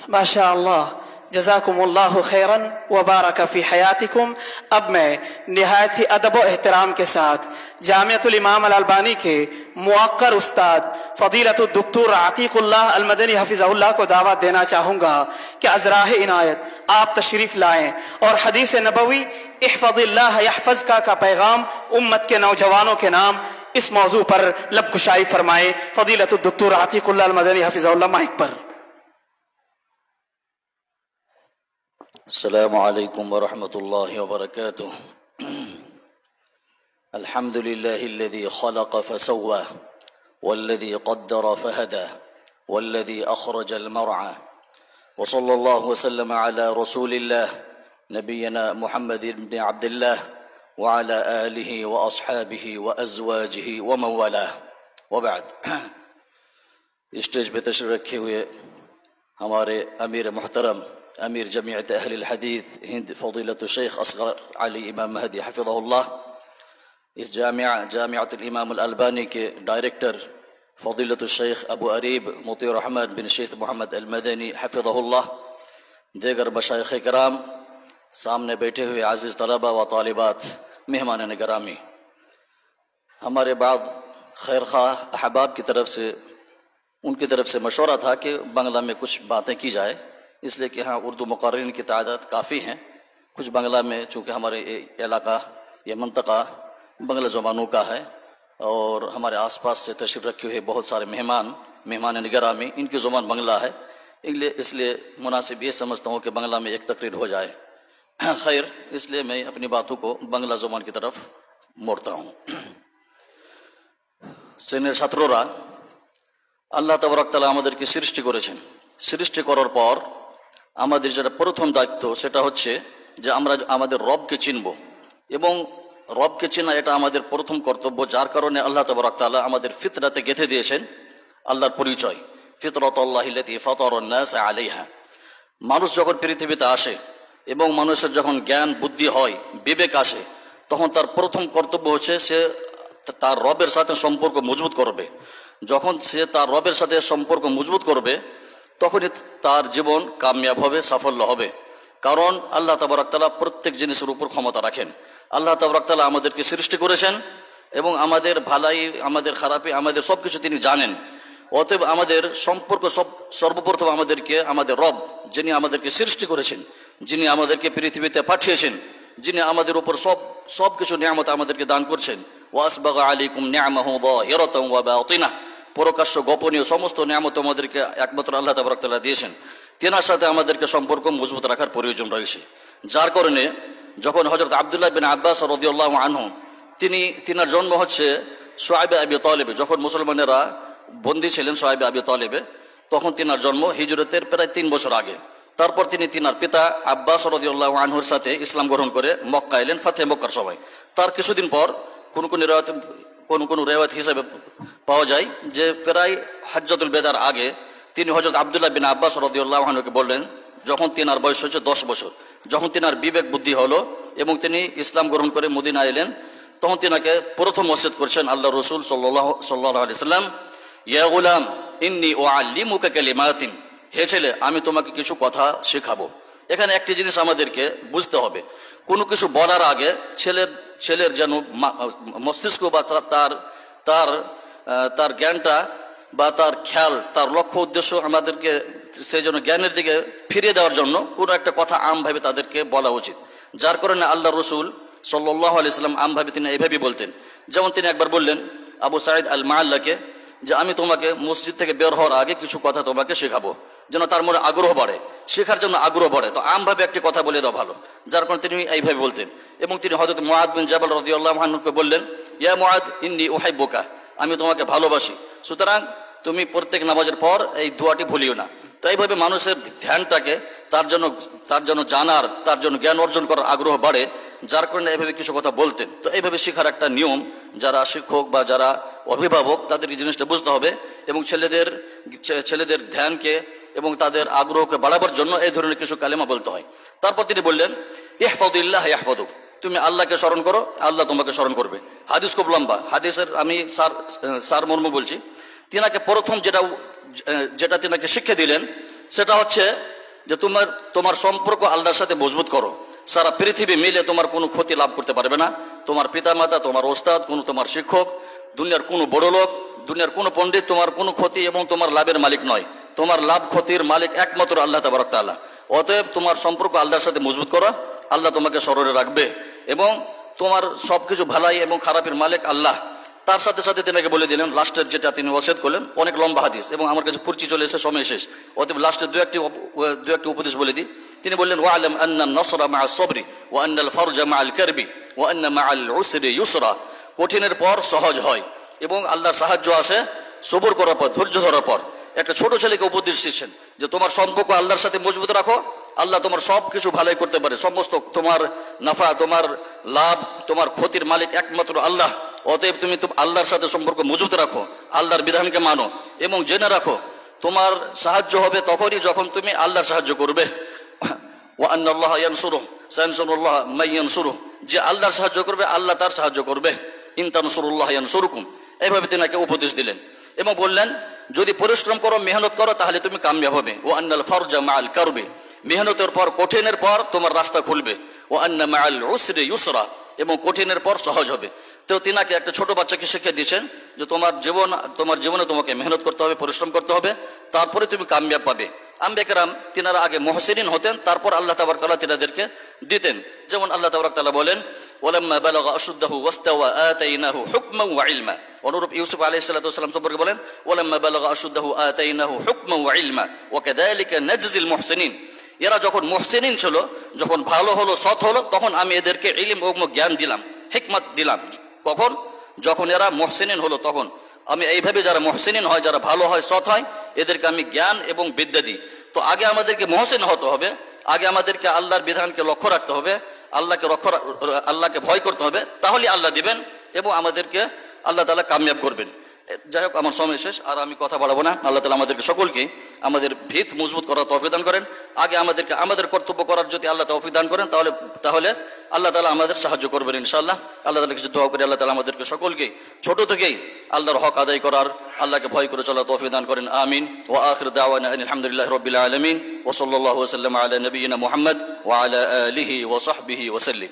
माशाअल्लाह, जज़ाकुमुल्लाहु खैरन व बारक फ़ी हयातिकुम। अब मैं निहायत ही अदब व एहतराम के साथ जामिअतुल इमाम अल अलबानी के मुअक्कर उस्ताद फ़दीलतुद दुक्तूर अतीकुल्लाह अल मदनी हफ़िज़हुल्लाह को दावत देना चाहूँगा कि अज़राह इनायत आप तशरीफ़ लाएँ और हदीस नबवी इहफ़ज़िल्लाह यहफ़ज़का का पैगाम उम्मत के नौजवानों के नाम इस मौजू पर लबकुशाई फरमाए। फ़दीलतुद दुक्तूर अतीकुल्लाह अल मदनी हफ़िज़हुल्लाह, माइक पर। अस्सलामु अलैकुम व रहमतुल्लाहि व बरकातुहू। अल्हम्दुलिल्लाहिल्लज़ी खलक़ फसव्वा वल्लज़ी क़द्दर फहदा वल्लज़ी अख़रजल मरअ व सल्लल्लाहु वसल्लम अला रसूलिल्लाह नबियना मुहम्मद इब्न अब्दुल्लाह व अला आलिहि व अस्हाबिहि व अज़वाजिहि व मन वालाह व बाद। स्टेज पे तशरीफ़ रखे हुए हमारे अमीर मुहतरम अमीर जमीयत अहल हदीस हिंद फ़ज़ीलतुल शेख असग़र अली इमाम महदी हफ़िज़हुल्लाह, इस जामिअतुल इमाम अल अलबानी के डायरेक्टर फ़ज़ीलतुल शेख अबू अरीब मुतीउर रहमत बिन शेख मोहम्मद अल मदनी हफ़िज़हुल्लाह, दीगर मशाइख़ किराम, सामने बैठे हुए आज़िज़ तलबा व तालिबात, मेहमान गिरामी, हमारे बाद खैर ख़्वाह अहबाब की तरफ से उनकी तरफ से मशवरा था कि बांग्ला में कुछ बातें की जाए, इसलिए कि हाँ उर्दू मुक़र्रिरीन की तादाद काफ़ी हैं। कुछ बांग्ला में, चूँकि हमारे इलाका ये मंतक़ा बांग्ला ज़ुबानों का है और हमारे आसपास से तशरीफ़ रखे हुए बहुत सारे मेहमान निगरामी, इनकी ज़ुबान बांग्ला है, इसलिए मुनासिब ये समझता हूँ कि बांग्ला में एक तकरीर हो जाए। खैर, इसलिए मैं अपनी बातों को बांग्ला ज़ुबान की तरफ मोड़ता हूँ। সিনিয়র ছাত্ররা, আল্লাহ তাবারক তাআলা আমাদেরকে সৃষ্টি করেছেন। সৃষ্টি করার পর আমাদের যেটা প্রথম দায়িত্ব সেটা হচ্ছে যে আমরা আমাদের রবকে চিনব, এবং রবকে চেনা এটা আমাদের প্রথম কর্তব্য, যার কারণে আল্লাহ তাবারক তাআলা আমাদের ফিতরাতে গেঁথে দিয়েছেন আল্লাহর পরিচয়, ফিতরাতাল্লাহিল্লাতী ফাতারান নাস আলাইহা। মানুষ যখন পৃথিবীতে আসে এবং মানুষের যখন জ্ঞান বুদ্ধি হয়, বিবেক আসে, তখন তার প্রথম কর্তব্য হচ্ছে সে তার রবের সাথে সম্পর্ক মজবুত করবে। যখন সে তার রবের সাথে সম্পর্ক মজবুত করবে তখনই তার জীবন কামিয়াব হবে, সাফল্য হবে। কারণ আল্লাহ তাবারক তাআলা প্রত্যেক জিনিসের উপর ক্ষমতা রাখেন। আল্লাহ তাবারক তাআলা আমাদেরকে সৃষ্টি করেছেন এবং আমাদের ভালাই আমাদের খারাপি আমাদের সব কিছু তিনি জানেন। অতএব আমাদের সম্পর্ক সর্বপ্রথম আমাদেরকে আমাদের রব, যিনি আমাদেরকে সৃষ্টি করেছেন, যিনি আমাদেরকে পৃথিবীতে পাঠিয়েছেন, যিনি আমাদের উপর সব কিছু নিয়ামত আমাদেরকে দান করছেন, ওয়াসবাগা আলাইকুম নি'আমাহু যাহিরাতান ওয়া বাতিনাহ, প্রকাশ্য গোপনীয় সমস্ত নিয়ামত আমাদেরকে একমাত্র আল্লাহ তাবারক তাআলা দিয়েছেন। তেনার সাথে আমাদেরকে সম্পর্ক মজবুত রাখার প্রয়োজন রয়েছে। যার কারণে যখন হযরত আব্দুল্লাহ বিন আব্বাস রাদিয়াল্লাহু আনহু তিনার জন্ম হচ্ছে শুআইবে আবি তালিবে, যখন মুসলমানেরা বন্দী ছিলেন শুআইবে আবি তালিবে, তখন তিনার জন্ম হিজরতের প্রায় 3 বছর আগে। তারপর তিনি তিনার পিতা আব্বাস রাদিয়াল্লাহু আনহুর সাথে ইসলাম গ্রহণ করে মক্কা এলেন, ফাতহে মক্কার সময়। তার কিছুদিন পর কোন রেওয়ায়াত হিসাবে পাওয়া যায় যে প্রায় হজ্জাতুল বেদার আগে তিনি হযরত আব্দুল্লাহ বিন আব্বাস রাদিয়াল্লাহু আনহুকে বললেন, যখন তিনার বয়স হচ্ছে 10 বছর, যখন তিনার বিবেক বুদ্ধি হলো এবং তিনি ইসলাম গ্রহণ করে মদিনা এলেন, তখন তিনাকে প্রথম ওসিয়ত করছেন আল্লাহ রাসূল সাল্লাল্লাহু আলাইহি সাল্লাম, ইয়া গুলাম ইন্নী উআল্লিমুকা কালিমাতিন, হে ছেলে আমি তোমাকে কিছু কথা শেখাবো। এখানে একটি জিনিস আমাদেরকে বুঝতে হবে, কোনো কিছু বলার আগে ছেলের যেন মস্তিষ্ক বা তার জ্ঞানটা বা তার খেয়াল, তার লক্ষ্য উদ্দেশ্য আমাদেরকে সেই জন্য জ্ঞানের দিকে ফিরিয়ে দেওয়ার জন্য কোনো একটা কথা আমভাবে তাদেরকে বলা উচিত। যার কারণে আল্লাহ রসুল সাল্লাল্লাহু আলাইহি সাল্লাম আমভাবে তিনি এইভাবেই বলতেন। যেমন তিনি একবার বললেন আবু সাঈদ আল মাআল্লাকে যে আমি তোমাকে মসজিদ থেকে বের হওয়ার আগে কিছু কথা তোমাকে শেখাবো, যেন তার মনে আগ্রহ বাড়ে, শেখার জন্য আগ্রহ বাড়ে। তো আমভাবে একটি কথা বলে দেওয়া ভালো, যার কারণে তিনি এইভাবে বলতেন। এবং তিনি হযরত মুআদ বিন জাবাল রাদিয়াল্লাহু আনহুকে বললেন, ইয়া মুআদ ইন্নী উহিব্বুকা, আমি তোমাকে ভালোবাসি, সুতরাং তুমি প্রত্যেক নামাজের পর এই দোয়াটি ভুলিও না। তো এইভাবে মানুষের ধ্যানটাকে তার জন্য জানার, তার জন্য জ্ঞান অর্জন করার আগ্রহ বাড়ে, যার কারণে এইভাবে কিছু কথা বলতেন। তো এইভাবে শেখার একটা নিয়ম, যারা শিক্ষক বা যারা অভিভাবক তাদের এই জিনিসটা বুঝতে হবে এবং ছেলেদের ধ্যানকে এবং তাদের আগ্রহকে বাড়াবার জন্য এই ধরনের কিছু কালেমা বলতে হয়। তারপর তিনি বললেন, ইহফাযিল্লাহ ইয়াহফাযুক, তুমি আল্লাহকে স্মরণ করো, আল্লাহ তোমাকে স্মরণ করবে। হাদিস খুব লম্বা, হাদিসের আমি সার মর্ম বলছি। তিনাকে প্রথম যেটা তিনাকে শিক্ষা দিলেন সেটা হচ্ছে যে তোমার সম্পর্ক আল্লাহর সাথে মজবুত করো। সারা পৃথিবী মিলে তোমার কোনো ক্ষতি লাভ করতে পারবে না। তোমার পিতামাতা, তোমার ওস্তাদ, তোমার শিক্ষক, দুনিয়ার কোনো বড় লোক, দুনিয়ার কোনো পণ্ডিত তোমার কোনো ক্ষতি এবং তোমার লাভের মালিক নয়। তোমার লাভ ক্ষতির মালিক একমাত্র আল্লাহ তাবারক তাআলা। অতএব তোমার সম্পর্ক আল্লাহর সাথে মজবুত করো, আল্লাহ তোমাকে স্মরণে রাখবে এবং তোমার সবকিছু ভালাই এবং খারাপের মালিক আল্লাহ। তার সাথে সাথে তিনাকে বলে দিলেন লাস্টের যেটা তিনি ওয়াসিয়ত করলেন, অনেক লম্বা হাদিস এবং আমার কাছে পড়ছি চলে এসে সময় শেষ, অতএব লাস্টের দু একটি উপদেশ বলে দিই। তিনি বললেন ওয়ালাম আন্না নসরা মা সবরি ওয়া আন্নাল ফারজা মা আল কারবি ওয়া আন্না মা আল উসরি ইউসরা। কঠিনের পর সহজ হয় এবং আল্লাহর সাহায্য আসে সবর করার পর, ধৈর্য ধরার পর। একটা ছোট ছেলেকে উপদেশ দিচ্ছেন যে তোমার সম্পর্ক আল্লাহর সাথে মজবুত রাখো, আল্লাহ তোমার সবকিছু ভালোই করতে পারে। সমস্ত তোমার নাফা, তোমার লাভ, তোমার ক্ষতির মালিক একমাত্র আল্লাহ। অতএব তুমি আল্লাহর সাথে সম্পর্ক মজবুত রাখো, আল্লাহর বিধানকে মানো এবং জেনে রাখো তোমার সাহায্য হবে তখনই যখন তুমি আল্লাহর সাহায্য করবে। ওয়া আন্নাল্লাহা ইয়ানসুরুহু সায়ানসুরুল্লাহ মান ইয়ানসুরুহু, যে আল্লাহর সাহায্য করবে আল্লাহ তার সাহায্য করবে। ইন তানসুরুল্লাহ ইয়ানসুরুকুম, এইভাবে তিনাকে উপদেশ দিলেন এবং বললেন যদি পরিশ্রম করো, মেহনত করো, তাহলে তুমি কামিয়াব হবে। ওয়া আন্নাল ফারজা মা আল কারবি, মেহনতের পর, কঠিনের পর তোমার রাস্তা খুলবে। ওয়া আন্না মা আল উসরি ইউসরা, এবং কঠিনের পর সহজ হবে। তো তিনাকে একটা ছোট বাচ্চাকে শিখিয়ে দিয়েছেন যে তোমার জীবনে তোমাকে মেহনত করতে হবে, পরিশ্রম করতে হবে, তারপরে তুমি কামিয়াব পাবে। আম্বিয়া কেরাম তিনারা আগে মুহসিনিন হতেন, তারপর আল্লাহ তাবারক তাআলা তিনাদেরকে দিতেন। যেমন আল্লাহ তাবারক তাআলা বলেন ওয়ালাম্মা বালাগা আশুদ্দাহু ওয়াস্তাওয়া আতাইনাহু হুকমান ওয়া ইলমা। অনুরূপ ইউসুফ আলাইহিস সালাতু ওয়াস সালাম সম্পর্কে বলেন ওয়ালাম্মা বালাগা আশুদ্দাহু আতাইনাহু হুকমান ওয়া ইলমা ওয়া কাযালিকা নাজজিল মুহসিনিন। এরা যখন মুহসিনিন ছিল, যখন ভালো হলো, সৎ হলো, তখন আমি এদেরকে ইলম ও জ্ঞান দিলাম, হিকমত দিলাম। কখন? যখন এরা মুহসিনিন হলো তখন। আমি এইভাবে যারা মুহসিনিন হয়, যারা ভালো হয়, সৎ হয়, এদেরকে আমি জ্ঞান এবং বিদ্যা দিই। তো আগে আমাদেরকে মুহসিন হতে হবে, আগে আমাদেরকে আল্লাহর বিধানকে লক্ষ্য রাখতে হবে, আল্লাহকে ভয় করতে হবে, তাহলে আল্লাহ দিবেন এবং আমাদেরকে আল্লাহ তাআলা কামিয়াব করবেন। যাই হোক, আমার সময় শেষ, আর আমি কথা বাড়াবো না। আল্লাহ তাআলা আমাদেরকে সকলকে আমাদের ভিত মজবুত করার তৌফিক দান করেন। আগে আমাদেরকে আমাদের কর্তব্য করার যদি আল্লাহ তৌফিক দান করেন, তাহলে আল্লাহ তাআলা আমাদের সাহায্য করবেন ইনশাআল্লাহ। আল্লাহ তাআলা কিছু দোয়া করি, আল্লাহ তাআলা আমাদেরকে সকলকে ছোট থেকেই আল্লাহর হক আদায় করার, আল্লাহকে ভয় করে চলার তৌফিক দান করেন। আমিন। ওয়া আখিরু দাওয়ানা আলহামদুলিল্লাহি রাব্বিল আলামিন ওয়া সাল্লাল্লাহু ওয়া সাল্লামা আলা নবিয়িনা মুহাম্মদ ওয়া আলা আলিহি ওয়া সাহবিহি ওয়া সাল্লাম।